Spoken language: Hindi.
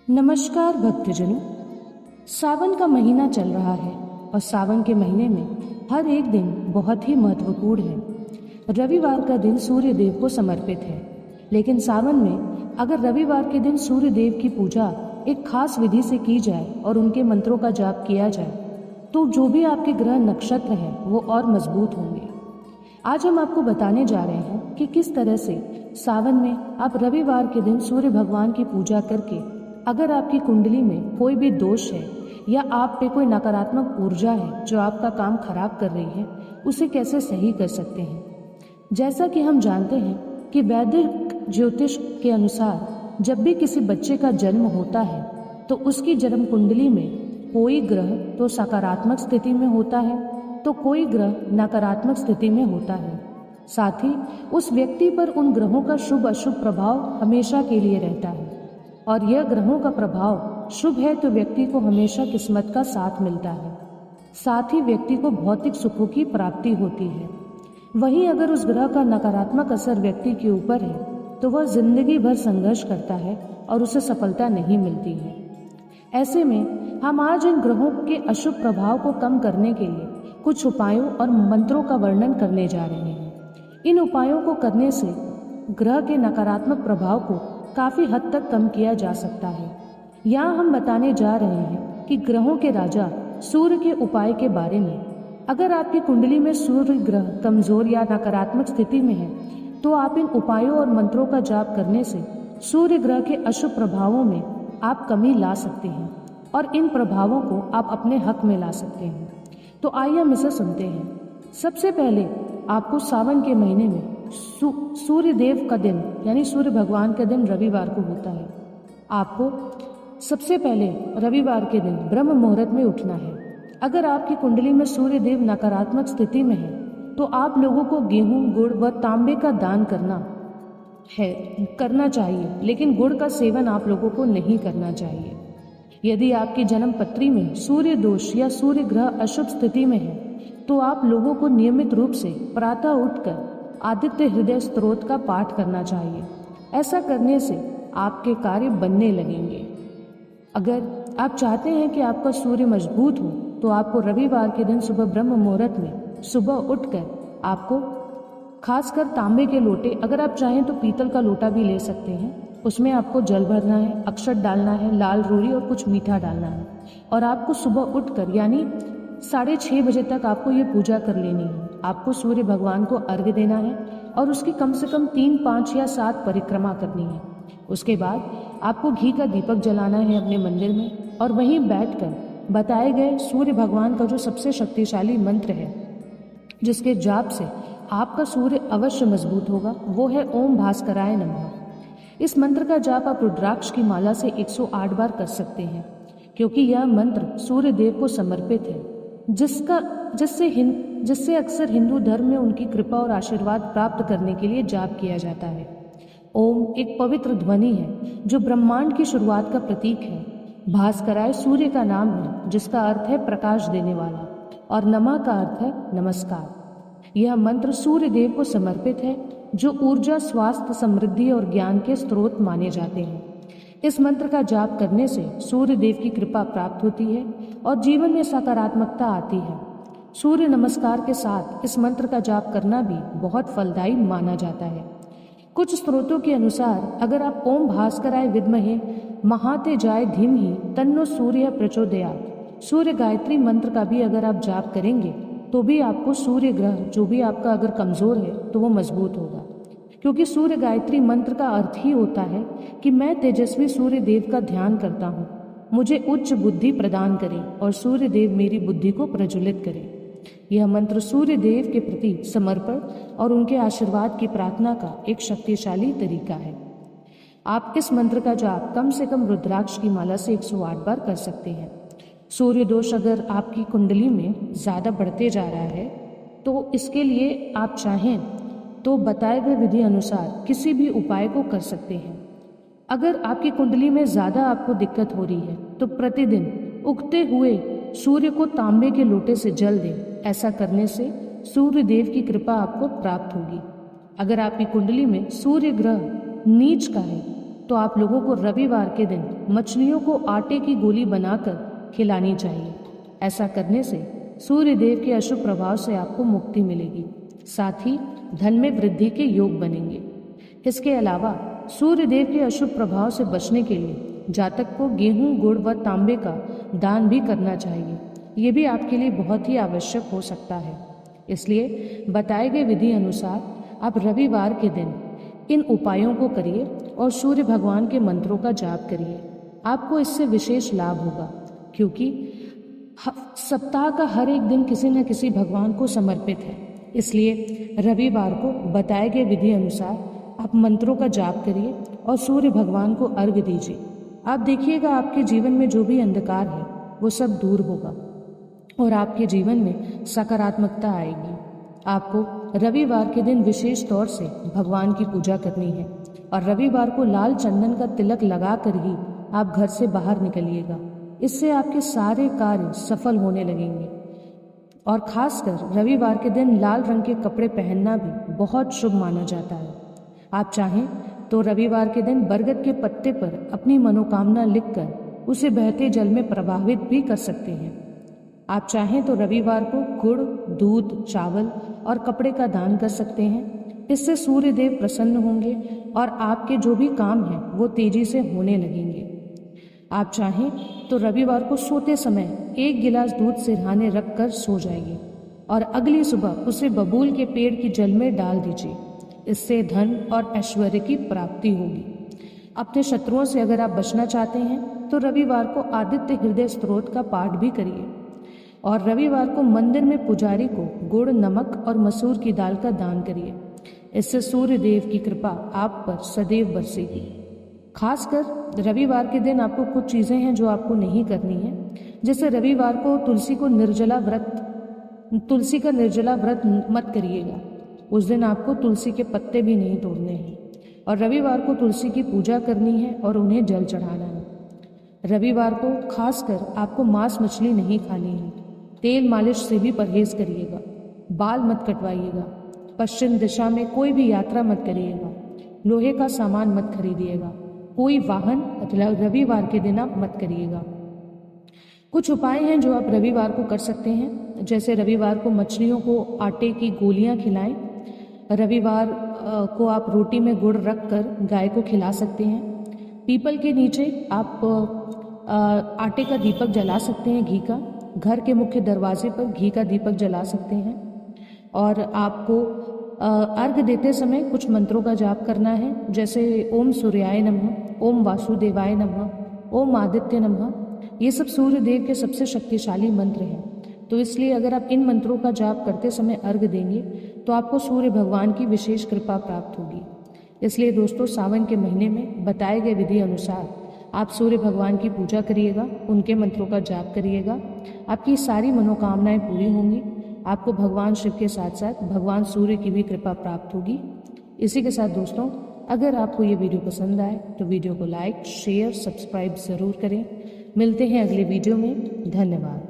नमस्कार भक्तजनों। सावन का महीना चल रहा है और सावन के महीने में हर एक दिन बहुत ही महत्वपूर्ण है। रविवार का दिन सूर्य देव को समर्पित है, लेकिन सावन में अगर रविवार के दिन सूर्य देव की पूजा एक खास विधि से की जाए और उनके मंत्रों का जाप किया जाए तो जो भी आपके ग्रह नक्षत्र हैं वो और मजबूत होंगे। आज हम आपको बताने जा रहे हैं कि किस तरह से सावन में आप रविवार के दिन सूर्य भगवान की पूजा करके अगर आपकी कुंडली में कोई भी दोष है या आप पे कोई नकारात्मक ऊर्जा है जो आपका काम खराब कर रही है, उसे कैसे सही कर सकते हैं। जैसा कि हम जानते हैं कि वैदिक ज्योतिष के अनुसार जब भी किसी बच्चे का जन्म होता है तो उसकी जन्म कुंडली में कोई ग्रह तो सकारात्मक स्थिति में होता है तो कोई ग्रह नकारात्मक स्थिति में होता है। साथ ही उस व्यक्ति पर उन ग्रहों का शुभ अशुभ प्रभाव हमेशा के लिए रहता है, और यह ग्रहों का प्रभाव शुभ है तो व्यक्ति को हमेशा किस्मत का साथ मिलता है, साथ ही व्यक्ति को भौतिक सुखों की प्राप्ति होती है। वहीं अगर उस ग्रह का नकारात्मक असर व्यक्ति के ऊपर है तो वह जिंदगी भर संघर्ष करता है और उसे सफलता नहीं मिलती है। ऐसे में हम आज इन ग्रहों के अशुभ प्रभाव को कम करने के लिए कुछ उपायों और मंत्रों का वर्णन करने जा रहे हैं। इन उपायों को करने से ग्रह के नकारात्मक प्रभाव को काफी हद तक कम किया जा सकता है। यहाँ हम बताने जा रहे हैं कि ग्रहों के राजा सूर्य के उपाय के बारे में। अगर आपकी कुंडली में सूर्य ग्रह कमजोर या नकारात्मक स्थिति में है तो आप इन उपायों और मंत्रों का जाप करने से सूर्य ग्रह के अशुभ प्रभावों में आप कमी ला सकते हैं और इन प्रभावों को आप अपने हक में ला सकते हैं। तो आइए हम इसे सुनते हैं। सबसे पहले आपको सावन के महीने में सूर्य देव का दिन यानी सूर्य भगवान का दिन रविवार को होता है। आपको सबसे पहले रविवार के दिन ब्रह्म मुहूर्त में उठना है। अगर आपकी कुंडली में सूर्य देव नकारात्मक स्थिति में है तो आप लोगों को गेहूं, गुड़ व तांबे का दान करना चाहिए, लेकिन गुड़ का सेवन आप लोगों को नहीं करना चाहिए। यदि आपकी जन्म पत्री में सूर्य दोष या सूर्य ग्रह अशुभ स्थिति में है तो आप लोगों को नियमित रूप से प्रातः उठकर आदित्य हृदय स्तोत्र का पाठ करना चाहिए। ऐसा करने से आपके कार्य बनने लगेंगे। अगर आप चाहते हैं कि आपका सूर्य मजबूत हो तो आपको रविवार के दिन सुबह ब्रह्म मुहूर्त में सुबह उठकर आपको खासकर तांबे के लोटे, अगर आप चाहें तो पीतल का लोटा भी ले सकते हैं, उसमें आपको जल भरना है, अक्षत डालना है, लाल रोली और कुछ मीठा डालना है और आपको सुबह उठकर यानी 6:30 बजे तक आपको ये पूजा कर लेनी है। आपको सूर्य भगवान को अर्घ्य देना है और उसकी कम से कम 3, 5 या 7 परिक्रमा करनी है। उसके बाद आपको घी का दीपक जलाना है अपने मंदिर में और वहीं बैठकर बताए गए सूर्य भगवान का जो सबसे शक्तिशाली मंत्र है जिसके जाप से आपका सूर्य अवश्य मजबूत होगा, वो है ओम भास्कराय नमः। इस मंत्र का जाप आप रुद्राक्ष की माला से 108 बार कर सकते हैं, क्योंकि यह मंत्र सूर्य देव को समर्पित है, जिससे अक्सर हिंदू धर्म में उनकी कृपा और आशीर्वाद प्राप्त करने के लिए जाप किया जाता है। ओम एक पवित्र ध्वनि है जो ब्रह्मांड की शुरुआत का प्रतीक है। भास्कराय सूर्य का नाम है जिसका अर्थ है प्रकाश देने वाला, और नमः का अर्थ है नमस्कार। यह मंत्र सूर्य देव को समर्पित है जो ऊर्जा, स्वास्थ्य, समृद्धि और ज्ञान के स्रोत माने जाते हैं। इस मंत्र का जाप करने से सूर्य देव की कृपा प्राप्त होती है और जीवन में सकारात्मकता आती है। सूर्य नमस्कार के साथ इस मंत्र का जाप करना भी बहुत फलदायी माना जाता है। कुछ स्रोतों के अनुसार अगर आप ओम भास्कराय विद्महे महातेजाय धीमहि तन्नो सूर्य प्रचोदयात् सूर्य गायत्री मंत्र का भी अगर आप जाप करेंगे तो भी आपको सूर्य ग्रह जो भी आपका अगर कमजोर है तो वो मजबूत होगा, क्योंकि सूर्य गायत्री मंत्र का अर्थ ही होता है कि मैं तेजस्वी सूर्य देव का ध्यान करता हूँ, मुझे उच्च बुद्धि प्रदान करें और सूर्य देव मेरी बुद्धि को प्रज्वलित करें। यह मंत्र सूर्य देव के प्रति समर्पण और उनके आशीर्वाद की प्रार्थना का एक शक्तिशाली तरीका है। आप इस मंत्र का जाप कम से कम रुद्राक्ष की माला से 108 बार कर सकते हैं। सूर्य दोष अगर आपकी कुंडली में ज़्यादा बढ़ते जा रहा है तो इसके लिए आप चाहें तो बताए गए विधि अनुसार किसी भी उपाय को कर सकते हैं। अगर आपकी कुंडली में ज़्यादा आपको दिक्कत हो रही है तो प्रतिदिन उगते हुए सूर्य को तांबे के लोटे से जल दें। ऐसा करने से सूर्य देव की कृपा आपको प्राप्त होगी। अगर आपकी कुंडली में सूर्य ग्रह नीच का है तो आप लोगों को रविवार के दिन मछलियों को आटे की गोली बनाकर खिलानी चाहिए। ऐसा करने से सूर्य देव के अशुभ प्रभाव से आपको मुक्ति मिलेगी, साथ ही धन में वृद्धि के योग बनेंगे। इसके अलावा सूर्य देव के अशुभ प्रभाव से बचने के लिए जातक को गेहूं, गुड़ व तांबे का दान भी करना चाहिए। ये भी आपके लिए बहुत ही आवश्यक हो सकता है। इसलिए बताए गए विधि अनुसार आप रविवार के दिन इन उपायों को करिए और सूर्य भगवान के मंत्रों का जाप करिए। आपको इससे विशेष लाभ होगा, क्योंकि सप्ताह का हर एक दिन किसी न किसी भगवान को समर्पित है। इसलिए रविवार को बताए गए विधि अनुसार आप मंत्रों का जाप करिए और सूर्य भगवान को अर्घ्य दीजिए। आप देखिएगा आपके जीवन में जो भी अंधकार है वो सब दूर होगा और आपके जीवन में सकारात्मकता आएगी। आपको रविवार के दिन विशेष तौर से भगवान की पूजा करनी है और रविवार को लाल चंदन का तिलक लगाकर ही आप घर से बाहर निकलिएगा। इससे आपके सारे कार्य सफल होने लगेंगे। और खासकर रविवार के दिन लाल रंग के कपड़े पहनना भी बहुत शुभ माना जाता है। आप चाहें तो रविवार के दिन बरगद के पत्ते पर अपनी मनोकामना लिखकर उसे बहते जल में प्रवाहित भी कर सकते हैं। आप चाहें तो रविवार को गुड़, दूध, चावल और कपड़े का दान कर सकते हैं। इससे सूर्य देव प्रसन्न होंगे और आपके जो भी काम हैं वो तेजी से होने लगेंगे। आप चाहें तो रविवार को सोते समय 1 गिलास दूध सिरहाने रख कर सो जाइए और अगली सुबह उसे बबूल के पेड़ की जल में डाल दीजिए। इससे धन और ऐश्वर्य की प्राप्ति होगी। अपने शत्रुओं से अगर आप बचना चाहते हैं तो रविवार को आदित्य हृदय स्तोत्र का पाठ भी करिए और रविवार को मंदिर में पुजारी को गुड़, नमक और मसूर की दाल का दान करिए। इससे सूर्य देव की कृपा आप पर सदैव बरसेगी। खासकर रविवार के दिन आपको कुछ चीज़ें हैं जो आपको नहीं करनी है। जैसे रविवार को तुलसी का निर्जला व्रत मत करिएगा। उस दिन आपको तुलसी के पत्ते भी नहीं तोड़ने हैं और रविवार को तुलसी की पूजा करनी है और उन्हें जल चढ़ाना है। रविवार को खासकर आपको मांस मछली नहीं खानी है। तेल मालिश से भी परहेज करिएगा। बाल मत कटवाइएगा। पश्चिम दिशा में कोई भी यात्रा मत करिएगा। लोहे का सामान मत खरीदिएगा। कोई वाहन रविवार के दिन आप मत करिएगा। कुछ उपाय हैं जो आप रविवार को कर सकते हैं। जैसे रविवार को मछलियों को आटे की गोलियां खिलाएं। रविवार को आप रोटी में गुड़ रख कर गाय को खिला सकते हैं। पीपल के नीचे आप आटे का दीपक जला सकते हैं, घी का। घर के मुख्य दरवाजे पर घी का दीपक जला सकते हैं। और आपको अर्घ देते समय कुछ मंत्रों का जाप करना है, जैसे ओम सूर्याय नमः, ओम वासुदेवाय नमः, ओम आदित्य नमः। ये सब सूर्य देव के सबसे शक्तिशाली मंत्र हैं। तो इसलिए अगर आप इन मंत्रों का जाप करते समय अर्घ देंगे तो आपको सूर्य भगवान की विशेष कृपा प्राप्त होगी। इसलिए दोस्तों, सावन के महीने में बताए गए विधि अनुसार आप सूर्य भगवान की पूजा करिएगा, उनके मंत्रों का जाप करिएगा। आपकी सारी मनोकामनाएं पूरी होंगी। आपको भगवान शिव के साथ साथ भगवान सूर्य की भी कृपा प्राप्त होगी। इसी के साथ दोस्तों, अगर आपको ये वीडियो पसंद आए तो वीडियो को लाइक, शेयर, सब्सक्राइब ज़रूर करें। मिलते हैं अगले वीडियो में। धन्यवाद।